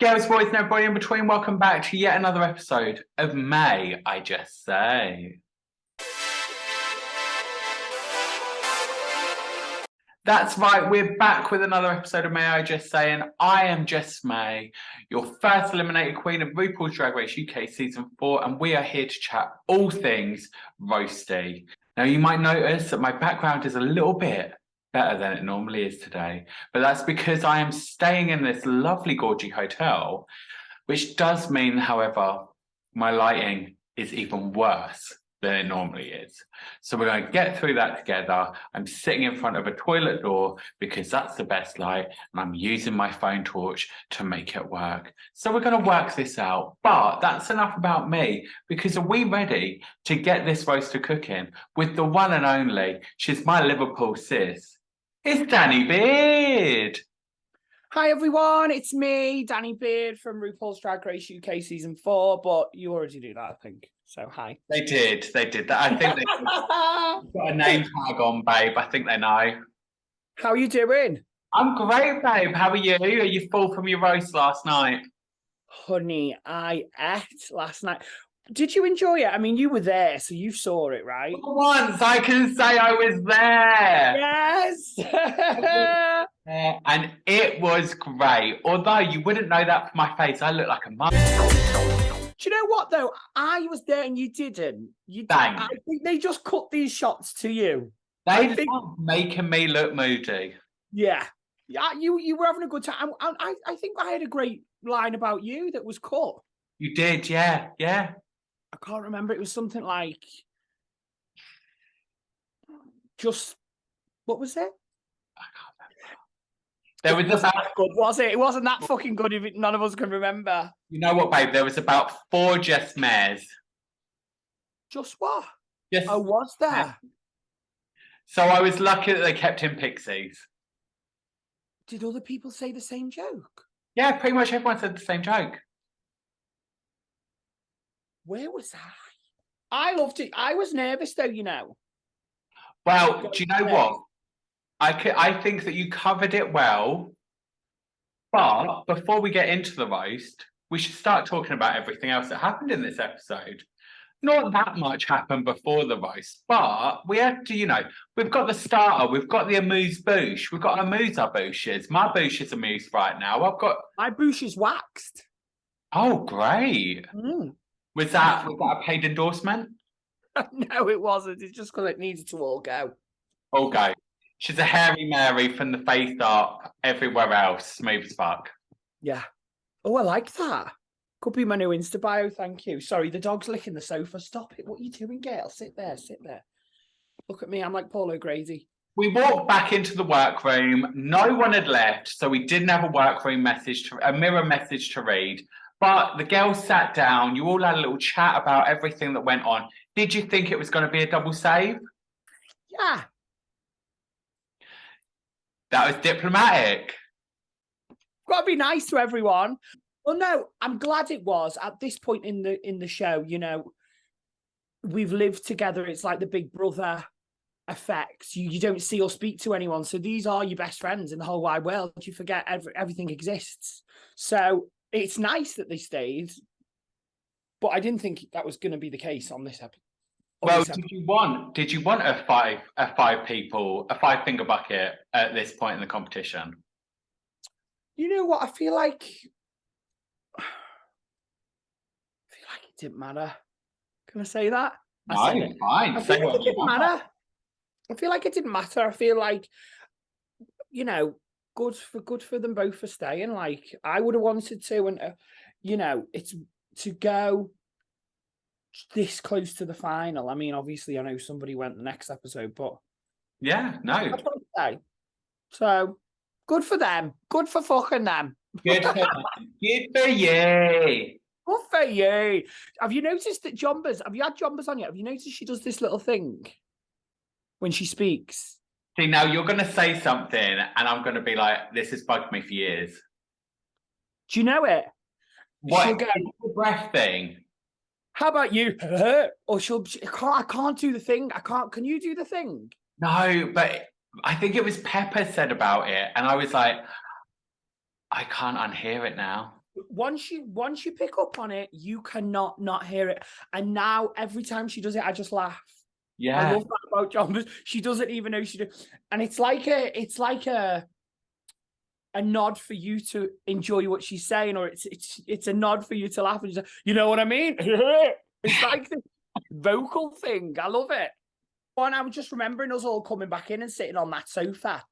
Girls, boys, and everybody in between, welcome back to yet another episode of May I Just Say. That's right, we're back with another episode of May I Just Say, and I am Jess May, your first eliminated queen of RuPaul's Drag Race UK Season 4, and we are here to chat all things roasty. Now, you might notice that my background is a little bit better than it normally is today, but that's because I am staying in this lovely, gorgy hotel, which does mean, however, my lighting is even worse than it normally is. So we're going to get through that together. I'm sitting in front of a toilet door because that's the best light, and I'm using my phone torch to make it work. So we're going to work this out, but that's enough about me, because are we ready to get this roaster cooking with the one and only, she's my Liverpool sis, it's Danny Beard. Hi everyone, it's me, Danny Beard from RuPaul's Drag Race UK Season 4, but you already do that, I think. So, hi. They did that. I think they've got a name tag on, babe. I think they know. How are you doing? I'm great, babe. How are you? Are you full from your roast last night? Honey, I ate last night. Did you enjoy it? I mean, you were there, so you saw it, right? For once, I can say I was there. Yes! And it was great. Although you wouldn't know that from my face. I look like a mum. Do you know what, though? I was there and you didn't. I think they just cut these shots to you. They are making me look moody. Yeah. Yeah, you were having a good time. I think I had a great line about you that was cut. You did, yeah. I can't remember. It was something like, just, what was it? I can't remember. There was that good, was it? It wasn't that fucking good if none of us can remember. You know what, babe? There was about 4 Jess Mares. Just what? Just, oh, was there? So I was lucky that they kept in pixies. Did other people say the same joke? Yeah, pretty much everyone said the same joke. Where was I? I loved it. I was nervous though, you know. Well, do you know what? I think that you covered it well, but before we get into the roast, we should start talking about everything else that happened in this episode. Not that much happened before the roast, but we have to, we've got the starter, we've got the amuse-bouche, we've got amuse-bouches. My bouche is amuse right now. My bouche is waxed. Oh, great. Mm. Was that a paid endorsement? No, it wasn't. It's just because it needed to all go. All go. She's a hairy Mary from the face up, everywhere else, smooth as fuck. Yeah. Oh, I like that. Could be my new Insta bio, thank you. Sorry, the dog's licking the sofa. Stop it. What are you doing, girl? Sit there. Look at me. I'm like Paul O'Grady. We walked back into the workroom. No one had left, so we didn't have a workroom message, a mirror message to read. But the girls sat down. You all had a little chat about everything that went on. Did you think it was going to be a double save? Yeah. That was diplomatic. Got to be nice to everyone. Well, no, I'm glad it was. At this point in the show, we've lived together. It's like the Big Brother effect. You don't see or speak to anyone. So these are your best friends in the whole wide world. You forget everything exists. So it's nice that they stayed. But I didn't think that was going to be the case on this episode. Well, did you want a five finger bucket at this point in the competition? You know what? I feel like it didn't matter. Can I say that? No, fine. I feel like it didn't matter. I feel like it didn't matter. I feel like, good for them both for staying. Like, I would have wanted to, and it's to go this close to the final. I mean, obviously, I know somebody went the next episode, but yeah, no. That's what I say. So good for them. Good for fucking them. Good for you. Good for you. Have you noticed that have you had Jombers on yet? Have you noticed she does this little thing when she speaks? See, now you're going to say something and I'm going to be like, this has bugged me for years. Do you know it? What? The breath thing. How about you? Or I can't do the thing. Can you do the thing? No, but I think it was Pepper said about it. And I was like, I can't unhear it now. once you pick up on it, you cannot not hear it. And now every time she does it, I just laugh. Yeah. I love that about John. She doesn't even know she does. And it's like a nod for you to enjoy what she's saying, or it's a nod for you to laugh. And you know what I mean? It's like this vocal thing. I love it. And I'm just remembering us all coming back in and sitting on that sofa.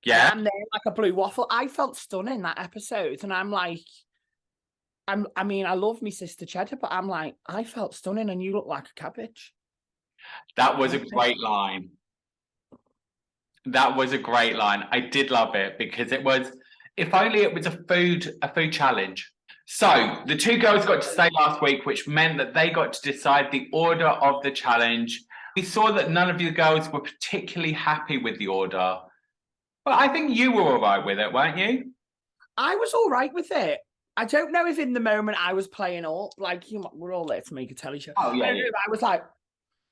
Yeah. And I'm there like a blue waffle. I felt stunning that episode. And I'm like, I mean, I love me sister Cheddar, but I'm like, I felt stunning and you look like a cabbage. That was a great line. That was a great line. I did love it because it was, if only it was a food challenge. So the two girls got to stay last week, which meant that they got to decide the order of the challenge. We saw that none of the girls were particularly happy with the order. But I think you were all right with it, weren't you? I was all right with it. I don't know if in the moment I was playing up, like, we're all there to make a telly show. Oh, yeah. I was like,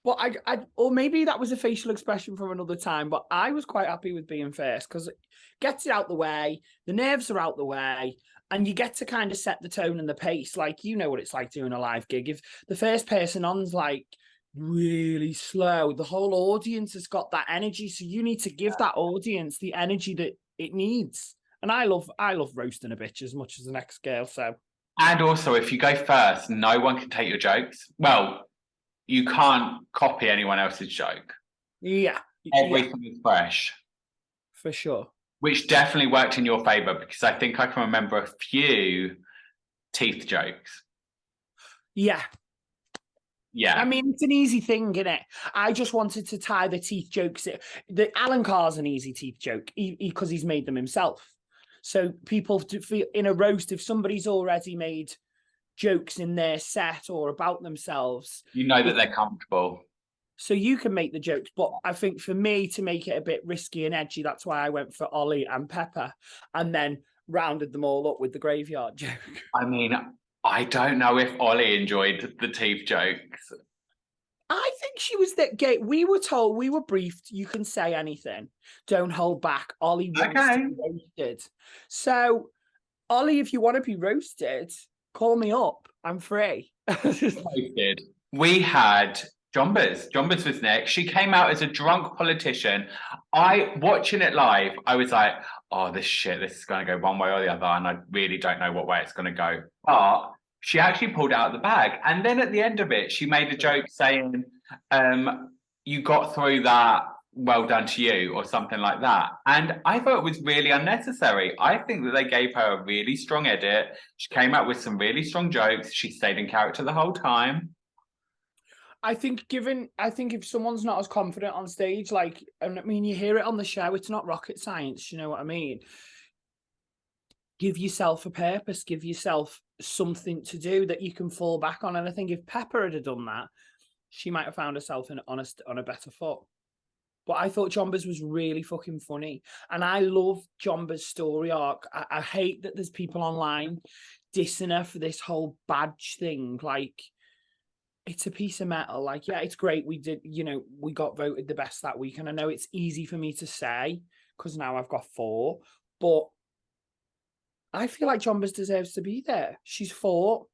but or maybe that was a facial expression from another time, but I was quite happy with being first because it gets it out the way, the nerves are out the way, and you get to kind of set the tone and the pace. Like, you know what it's like doing a live gig. If the first person on's like really slow, the whole audience has got that energy. So you need to give that audience the energy that it needs. And I love roasting a bitch as much as the next girl. So, and also, if you go first, no one can take your jokes. Well, you can't copy anyone else's joke. Yeah. Everything is fresh. For sure. Which definitely worked in your favour because I think I can remember a few teeth jokes. Yeah. Yeah. I mean, it's an easy thing, isn't it? I just wanted to tie the teeth jokes. The Alan Carr's an easy teeth joke because he's made them himself. So people feel in a roast, if somebody's already made jokes in their set or about themselves, you know that they're comfortable. So you can make the jokes. But I think for me to make it a bit risky and edgy, that's why I went for Ollie and Pepper and then rounded them all up with the graveyard joke. I mean, I don't know if Ollie enjoyed the teeth jokes. I think she was that gay. We were briefed, you can say anything. Don't hold back. Ollie wants to be roasted. So, Ollie, if you want to be roasted, call me up. I'm free. We had Jombers. Jombers was next. She came out as a drunk politician. Watching it live, I was like, oh, this is going to go one way or the other. And I really don't know what way it's going to go. But she actually pulled out the bag. And then at the end of it, she made a joke saying, you got through that, well done to you, or something like that. And I thought it was really unnecessary. I think that they gave her a really strong edit. She came out with some really strong jokes. She stayed in character the whole time. I think if someone's not as confident on stage, like, I mean, you hear it on the show, it's not rocket science, you know what I mean? Give yourself a purpose, give yourself something to do that you can fall back on. And I think if Pepper had done that, she might have found herself on a better foot. But I thought Jombers was really fucking funny. And I love Jombers' story arc. I hate that there's people online dissing her for this whole badge thing. Like, it's a piece of metal. Like, yeah, it's great. We got voted the best that week. And I know it's easy for me to say because now I've got 4. But I feel like Jombers deserves to be there. She's fought.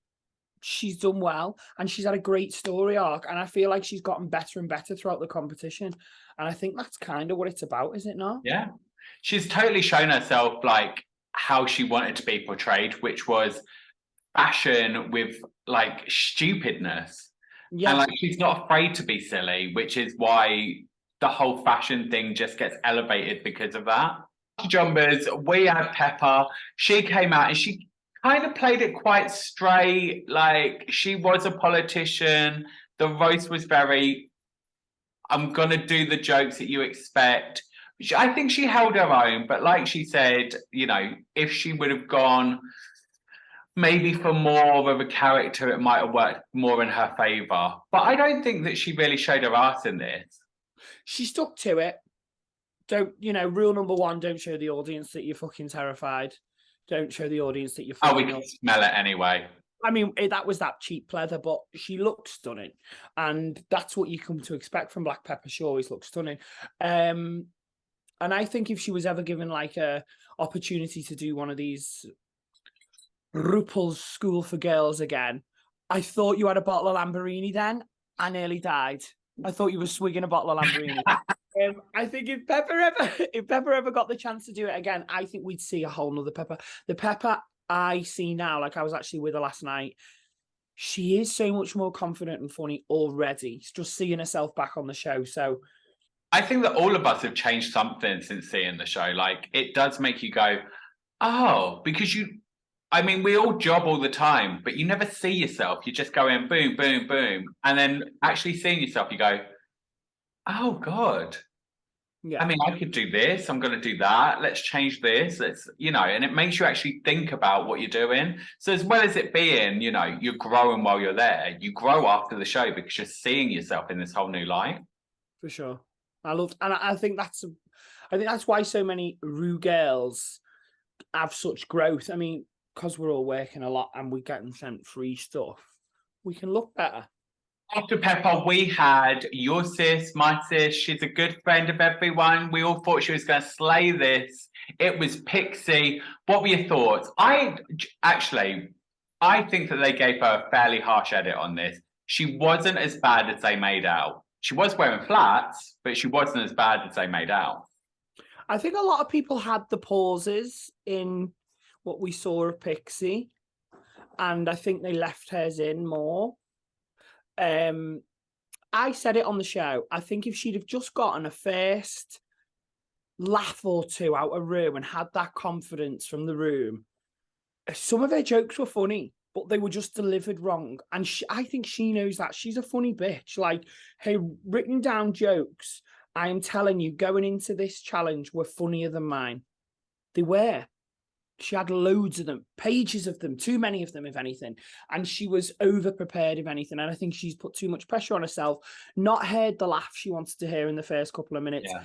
She's done well, and she's had a great story arc, and I feel like she's gotten better and better throughout the competition, and I think that's kind of what it's about, is it not? Yeah, she's totally shown herself like how she wanted to be portrayed, which was fashion with like stupidness. Yeah. And like she's not afraid to be silly, which is why the whole fashion thing just gets elevated because of that. Jumbers, we had Pepper. She came out and she kind of played it quite straight, like she was a politician. The roast was very, I'm gonna do the jokes that you expect. I think she held her own, but like she said, you know, if she would have gone maybe for more of a character, it might have worked more in her favor. But I don't think that she really showed her ass in this. She stuck to it. Rule number 1, don't show the audience that you're fucking terrified. Don't show the audience that you're fucking... Oh, we can smell it anyway. I mean, that was that cheap pleather, but she looked stunning. And that's what you come to expect from Black Pepper. She always looks stunning. And I think if she was ever given like a opportunity to do one of these RuPaul's School for Girls again. I thought you had a bottle of Lamborghini then. I nearly died. I thought you were swigging a bottle of Lamborghini. I think if Pepper ever got the chance to do it again, I think we'd see a whole nother Pepper. The Pepper I see now, like I was actually with her last night, she is so much more confident and funny already. It's just seeing herself back on the show. So I think that all of us have changed something since seeing the show. Like, it does make you go, oh, because I mean, we all job all the time, but you never see yourself. You just go in, boom, boom, boom. And then actually seeing yourself, you go, oh, God. yeah, I mean, I could do this. I'm going to do that. Let's change this. Let's, and it makes you actually think about what you're doing. So as well as it being, you're growing while you're there, you grow after the show because you're seeing yourself in this whole new light. for sure. I think that's why so many Ru girls have such growth. I mean, because we're all working a lot and we're getting sent free stuff, we can look better. After Pepper, we had your sis, my sis. She's a good friend of everyone. We all thought she was going to slay this. It was Pixie. What were your thoughts? I think that they gave her a fairly harsh edit on this. She wasn't as bad as they made out. She was wearing flats, but she wasn't as bad as they made out. I think a lot of people had the pauses in what we saw of Pixie, and I think they left hers in more. I said it on the show. I think if she'd have just gotten a first laugh or two out of Ru and had that confidence from the room, some of her jokes were funny, but they were just delivered wrong. And I think she knows that. She's a funny bitch. Like, her written down jokes, I am telling you, going into this challenge, were funnier than mine. They were. She had loads of them, pages of them, too many of them, if anything. And she was over-prepared, if anything. And I think she's put too much pressure on herself, not heard the laugh she wanted to hear in the first couple of minutes. Yeah.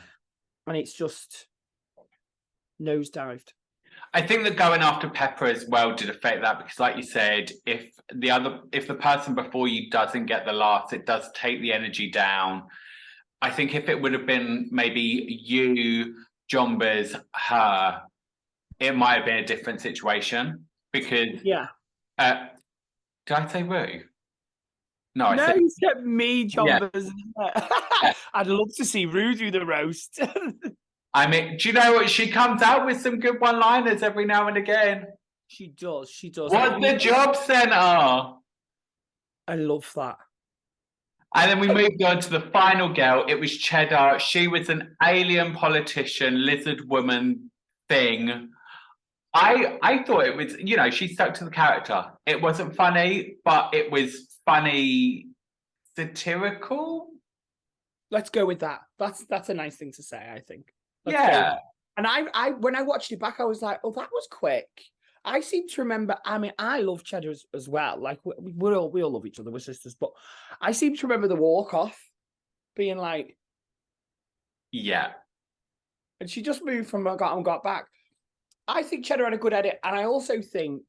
And it's just nosedived. I think that going after Pepper as well did affect that because, like you said, if the person before you doesn't get the laughs, it does take the energy down. I think if it would have been maybe you, Jombers, her, it might have been a different situation because yeah. Did I say Ru? No, you said me, Jombers. Yeah. I'd love to see Ru do the roast. I mean, do you know what? She comes out with some good one-liners every now and again. She does. What's the job centre? I love that. And then we moved on to the final girl. It was Cheddar. She was an alien politician, lizard woman thing. I thought it was, she stuck to the character. It wasn't funny, but it was funny, satirical. Let's go with that. That's a nice thing to say, I think. Yeah. And I when I watched it back, I was like, oh, that was quick. I seem to remember, I mean, I love Cheddar as well. Like, we all love each other, we're sisters. But I seem to remember the walk-off being like... Yeah. And she just moved from got back. I think Cheddar had a good edit. And I also think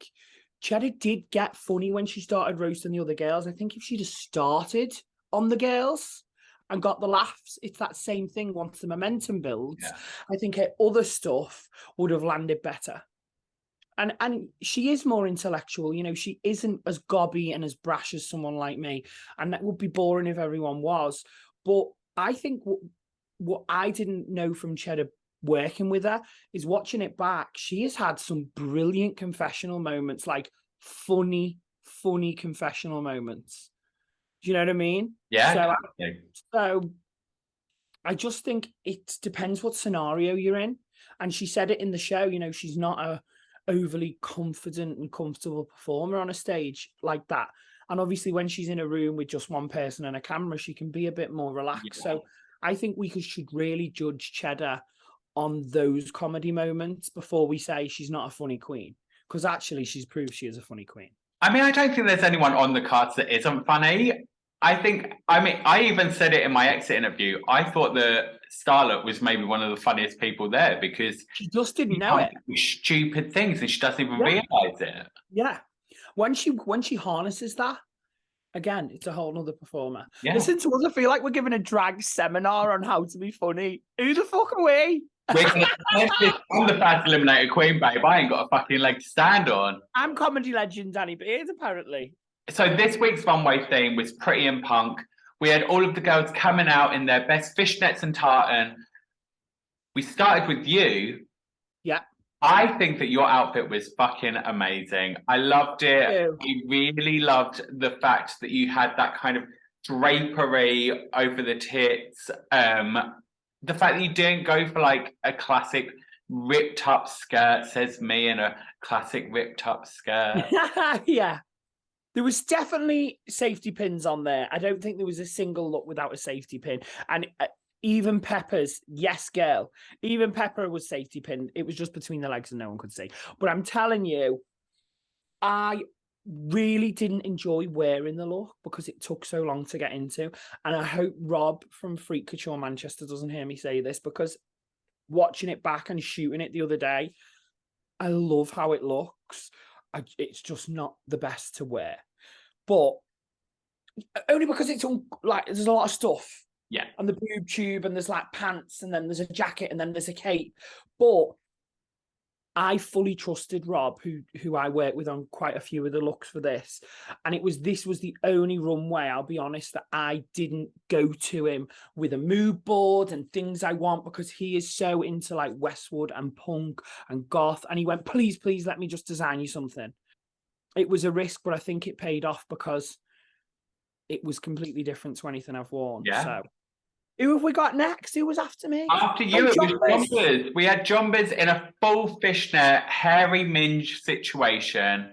Cheddar did get funny when she started roasting the other girls. I think if she'd have started on the girls and got the laughs, it's that same thing. Once the momentum builds, yeah. I think her other stuff would have landed better. And she is more intellectual, she isn't as gobby and as brash as someone like me. And that would be boring if everyone was. But I think what I didn't know from Cheddar working with her is watching it back. She has had some brilliant confessional moments, like funny confessional moments. Do you know what I mean? Yeah. So I just think it depends what scenario you're in. And she said it in the show, she's not a overly confident and comfortable performer on a stage like that. And obviously when she's in a room with just one person and a camera, she can be a bit more relaxed. Yeah. So I think we should really judge Cheddar on those comedy moments before we say she's not a funny queen, because actually she's proved she is a funny queen. I mean, I don't think there's anyone on the cards that isn't funny. I even said it in my exit interview. I thought the Starlet was maybe one of the funniest people there because she just didn't know it. Stupid things and she doesn't even realize it. Yeah. When she harnesses that, again, it's a whole nother performer. Yeah. Listen to us, I feel like we're giving a drag seminar on how to be funny. Who the fuck are we? I'm the first eliminated queen, babe. I ain't got a fucking leg to stand on. I'm comedy legend Danny Beard, apparently. So this week's runway theme was pretty and punk. We had all of the girls coming out in their best fishnets and tartan. We started with you. Yeah. I think that your outfit was fucking amazing. I loved it. I really loved the fact that you had that kind of drapery over the tits. The fact that you didn't go for like a classic ripped up skirt, says me, in a classic ripped up skirt. Yeah. There was definitely safety pins on there. I don't think there was a single look without a safety pin. And even Pepper's, yes, girl, even Pepper was safety pinned. It was just between the legs and no one could see. But I'm telling you, I really didn't enjoy wearing the look because it took so long to get into. And I hope Rob from Freak Couture Manchester doesn't hear me say this, because watching it back and shooting it the other day, I love how it looks. It's just not the best to wear, but only because it's like there's a lot of stuff. Yeah, and the boob tube, and there's like pants, and then there's a jacket, and then there's a cape. But I fully trusted Rob, who I worked with on quite a few of the looks for this, and this was the only runway, I'll be honest, that I didn't go to him with a mood board and things I want, because he is so into like Westwood and punk and goth, and he went, please let me just design you something. It was a risk, but I think it paid off because it was completely different to anything I've worn. Yeah. So who have we got next? Who was after me? After you, it was Jumbers. We had Jumbers in a full fishnet, hairy minge situation.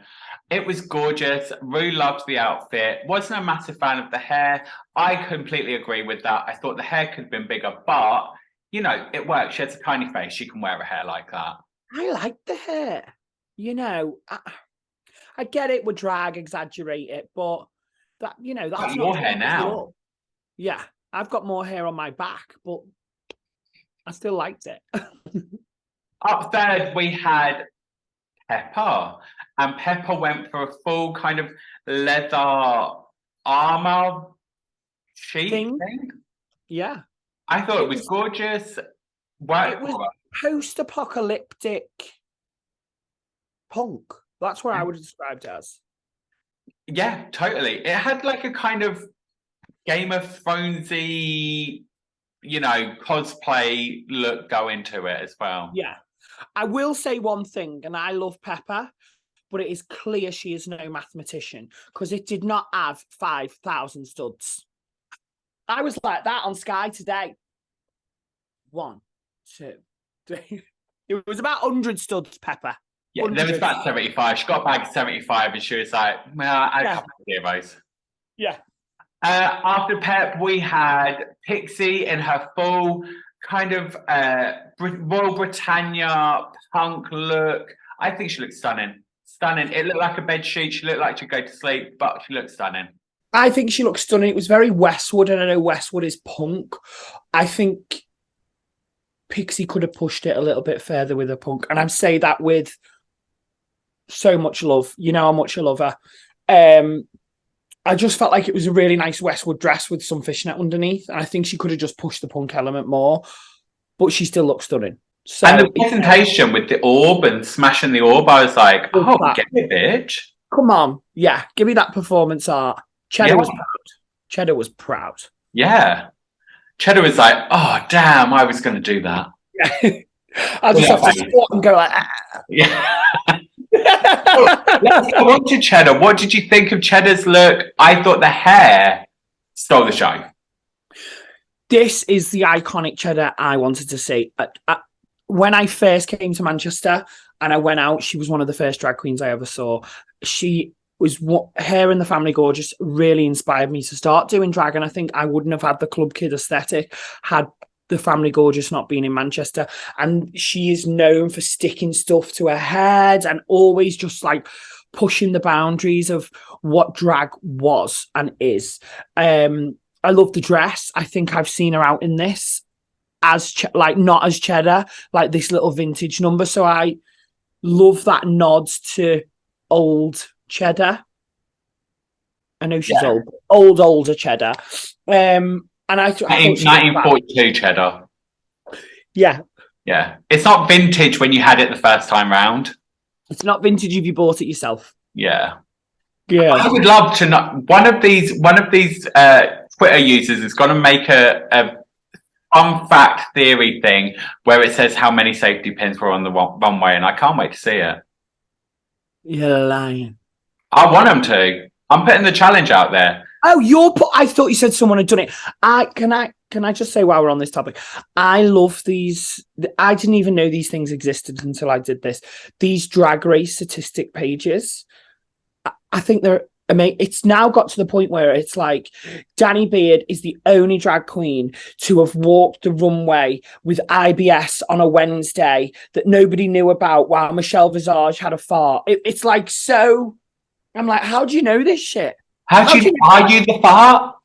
It was gorgeous. Rue loved the outfit. Wasn't a massive fan of the hair. I completely agree with that. I thought the hair could have been bigger, but, you know, it works. She has a tiny face. She can wear a hair like that. I like the hair. You know, I get it with drag, exaggerate it, but that, you know, that's your hair now. Yeah. I've got more hair on my back, but I still liked it. Up third, we had Pepper. And Pepper went for a full kind of leather armor sheet thing. Yeah. I thought it was gorgeous. It was post-apocalyptic punk. That's what I would have described it as. Yeah, totally. It had like a kind of Game of Thronesy, you know, cosplay look going to it as well. Yeah. I will say one thing, and I love Pepper, but it is clear she is no mathematician, because it did not have 5,000 studs. I was like that on Sky today. 1, 2, 3. It was about 100 studs, Pepper. Yeah, 100. There was about 75. She got back 75 and she was like, well, I had a couple of heroes. Yeah. After Pep, we had Pixie in her full kind of Royal Britannia punk look. I think she looked stunning. Stunning. It looked like a bed sheet. She looked like she'd go to sleep, but she looked stunning. I think she looked stunning. It was very Westwood, and I know Westwood is punk. I think Pixie could have pushed it a little bit further with her punk. And I say that with so much love. You know how much I love her. I just felt like it was a really nice Westwood dress with some fishnet underneath. And I think she could have just pushed the punk element more, but she still looks stunning. So, and the presentation with the orb and smashing the orb, I was like, oh, get it, bitch. Come on. Yeah, give me that performance art. Cheddar was proud. Cheddar was proud. Yeah. Cheddar was like, oh, damn, I was going to do that. Yeah. I just have to squat and go like, ah. Yeah. Let's go on to Cheddar. What did you think of Cheddar's look? I thought the hair stole the show. This is the iconic Cheddar I wanted to see. When I first came to Manchester and I went out, she was one of the first drag queens I ever saw. She was her and the Family Gorgeous really inspired me to start doing drag. And I think I wouldn't have had the club kid aesthetic had the Family Gorgeous not been in Manchester. And she is known for sticking stuff to her head and always just like pushing the boundaries of what drag was and is. I love the dress. I think I've seen her out in this as not as Cheddar, like this little vintage number. So I love that nods to old Cheddar. I know she's older Cheddar. And I 1942 Cheddar. Yeah. Yeah. It's not vintage when you had it the first time round. It's not vintage if you bought it yourself. Yeah. Yeah. I would love to know. One of these Twitter users is going to make a fun fact theory thing where it says how many safety pins were on the runway, and I can't wait to see it. You're lying. I want them to. I'm putting the challenge out there. Oh, I thought you said someone had done it. Can I just say while we're on this topic, I love these. I didn't even know these things existed until I did this. These drag race statistic pages. I think they're amazing. It's now got to the point where it's like Danny Beard is the only drag queen to have walked the runway with IBS on a Wednesday that nobody knew about while Michelle Visage had a fart. It's like so. I'm like, how do you know this shit? Are you the fart?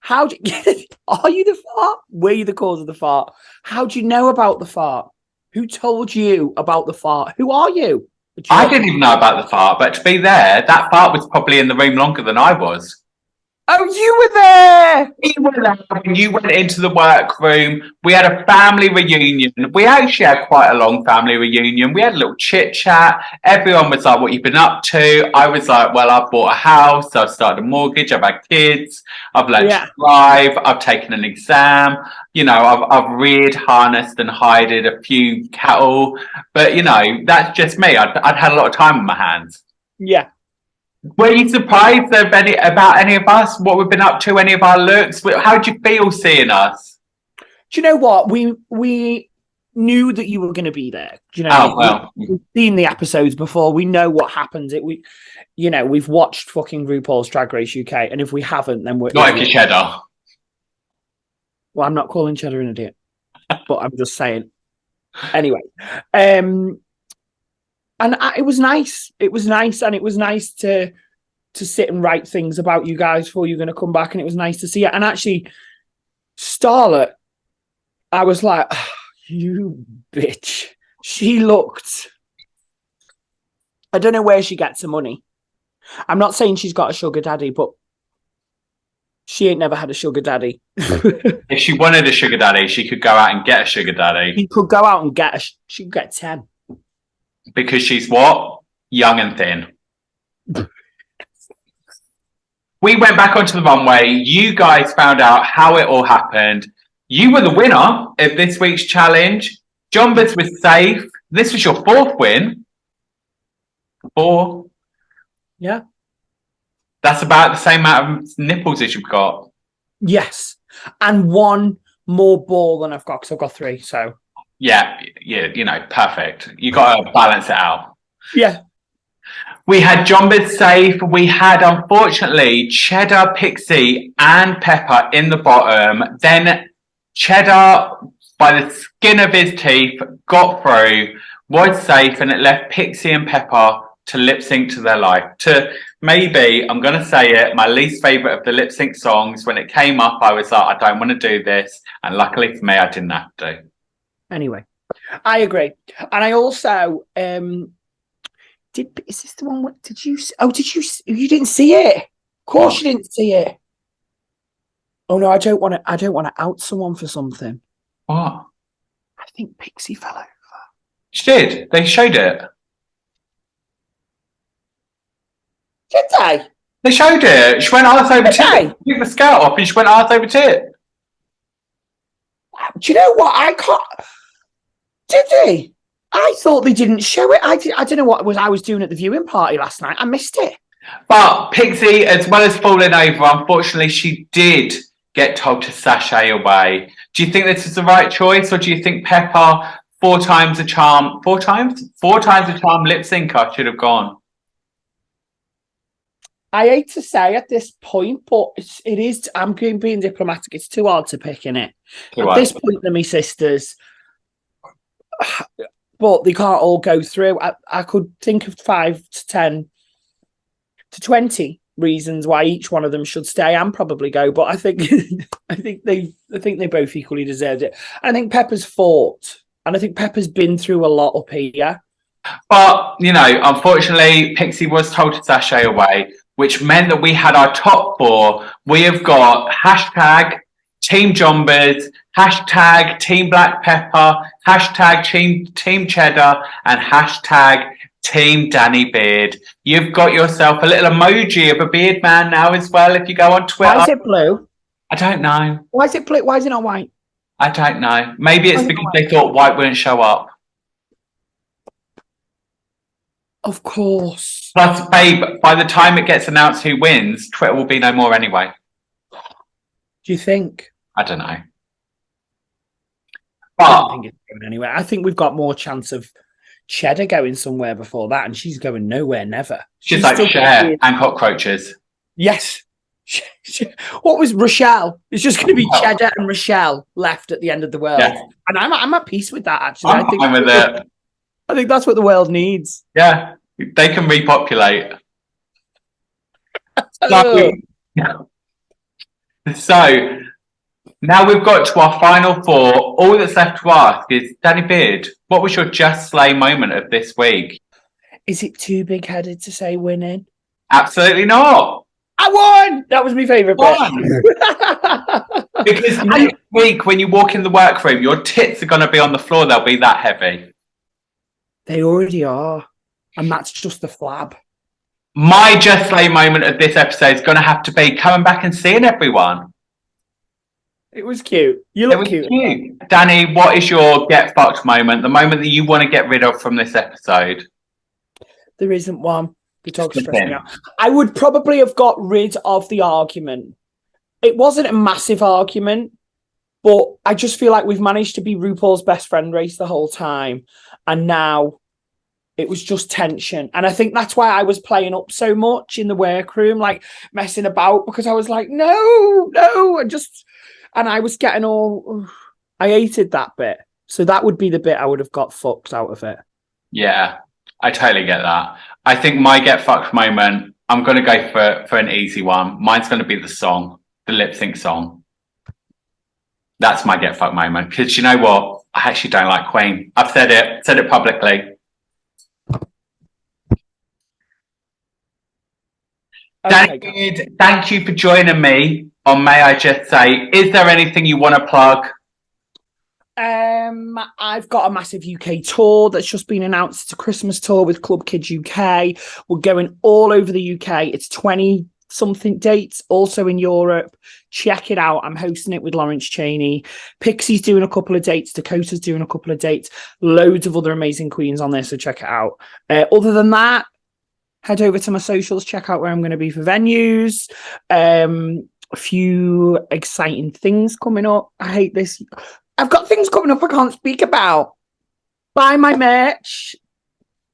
Are you the fart? Were you the cause of the fart? How do you know about the fart? Who told you about the fart? Who are you? I didn't even know about the fart, but to be there, that fart was probably in the room longer than I was. Oh, you were there! You were there when you went into the workroom. We had a family reunion. We actually had quite a long family reunion. We had a little chit chat. Everyone was like, what you've been up to? I was like, well, I've bought a house. I've started a mortgage. I've had kids. I've learned to drive. I've taken an exam. You know, I've reared, harnessed and hided a few cattle. But, you know, that's just me. I'd had a lot of time on my hands. Yeah. Were you surprised about any of us? What we've been up to? Any of our looks? How did you feel seeing us? Do you know what? We knew that you were going to be there. Do you know? Oh well, we've seen the episodes before. We know what happens. We've watched fucking RuPaul's Drag Race UK, and if we haven't, then we're not if you're Cheddar. Well, I'm not calling Cheddar an idiot, but I'm just saying. Anyway, it was nice. It was nice, and it was nice to sit and write things about you guys before you're going to come back, and it was nice to see it. And actually, Starlet, I was like, oh, you bitch. She looked. I don't know where she gets the money. I'm not saying she's got a sugar daddy, but she ain't never had a sugar daddy. If she wanted a sugar daddy, she could go out and get a sugar daddy. She could go out and she could get 10. Because she's what? Young and thin. We went back onto the runway. You guys found out how it all happened. You were the winner of this week's challenge. Jombas was safe. This was your 4th win. 4. Yeah. That's about the same amount of nipples as you've got. Yes. And 1 more ball than I've got, because I've got 3, so. Yeah, you know, perfect. You got to balance it out. Yeah. We had Jombas safe. We had, unfortunately, Cheddar, Pixie, and Pepper in the bottom. Then Cheddar, by the skin of his teeth, got through, was safe, and it left Pixie and Pepper to lip sync to their life. To maybe, I'm going to say it, my least favourite of the lip sync songs. When it came up, I was like, I don't want to do this. And luckily for me, I didn't have to. Anyway, I agree. And I also, is this the one, you didn't see it? Of course you didn't see it. Oh no, I don't want to out someone for something. What? I think Pixie fell over. She did. They showed it. Did they? They showed it. She went arse over tit. Took the skirt off and she went arse over tit. Do you know what? I can't. Did they? I thought they didn't show it. I don't know what I was doing at the viewing party last night. I missed it. But Pixie, as well as falling over, unfortunately, she did get told to sashay away. Do you think this is the right choice, or do you think Pepper, 4 times a charm, 4 times? 4 times a charm lip syncer should have gone? I hate to say at this point, but it is. I'm being diplomatic. It's too hard to pick, innit? At this point, they're my sisters, but they can't all go through. I could think of 5 to 10 to 20 reasons why each one of them should stay and probably go. But I think they both equally deserved it. I think Pepper's fought, and I think Pepper's been through a lot up here. But you know, unfortunately, Pixie was told to sashay away, which meant that we had our top 4. We have got Team Jombers, hashtag Team Black Pepper, hashtag Team Cheddar, and hashtag Team Danny Beard. You've got yourself a little emoji of a beard man now as well if you go on Twitter. Why is it blue? I don't know. Why is it blue? Why is it not white? I don't know. Maybe it's because they thought white wouldn't show up. Of course. Plus, babe, by the time it gets announced who wins, Twitter will be no more anyway. Do you think? I don't know. I But don't think it's going anywhere. I think we've got more chance of Cheddar going somewhere before that, and she's going nowhere, never. she's like still Cher and cockroaches. Yes. What was Rochelle? It's just going to be Cheddar and Rochelle left at the end of the world. Yeah. And I'm at peace with that, actually. I'm fine with it. I think that's what the world needs. Yeah, they can repopulate. So now we've got to our final four. All that's left to ask is, Danny Beard, what was your just slay moment of this week? Is it too big-headed to say winning? Absolutely not. I won! That was my favourite bit. Because next week, when you walk in the workroom, your tits are going to be on the floor. They'll be that heavy. They already are. And that's just the flab. My just slay moment of this episode is going to have to be coming back and seeing everyone. It was cute. You look cute. Danny, what is your get fucked moment? The moment that you want to get rid of from this episode? There isn't one. The dog's stressing me out. I would probably have got rid of the argument. It wasn't a massive argument, but I just feel like we've managed to be RuPaul's best friend race the whole time. And now it was just tension. And I think that's why I was playing up so much in the workroom, like messing about, because I was like, no. And I was getting all, I hated that bit. So that would be the bit I would have got fucked out of it. Yeah, I totally get that. I think my get fucked moment, I'm going to go for an easy one. Mine's going to be the song, the lip sync song. That's my get fucked moment. Because you know what? I actually don't like Queen. I've said it publicly. Okay, David, thank you for joining me on May I Just Say. Is there anything you want to plug? I've got a massive UK tour that's just been announced. It's a Christmas tour with Club Kids UK. We're going all over the UK. It's 20-something dates, also in Europe. Check it out. I'm hosting it with Lawrence Chaney. Pixie's doing a couple of dates. Dakota's doing a couple of dates. Loads of other amazing queens on there, so check it out. Other than that, head over to my socials, check out where I'm going to be for venues. A few exciting things coming up. I hate this. I've got things coming up I can't speak about. Buy my merch.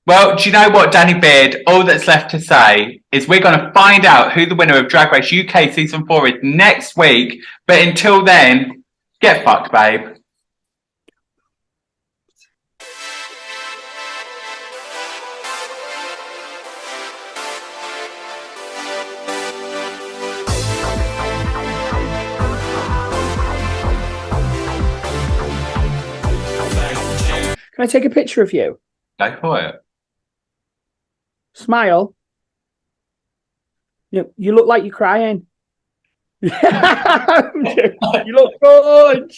Well, do you know what, Danny Beard? All that's left to say is we're going to find out who the winner of Drag Race UK Season 4 is next week. But until then, get fucked, babe. Can I take a picture of you? Go for it. Smile. You look like you're crying. You look good.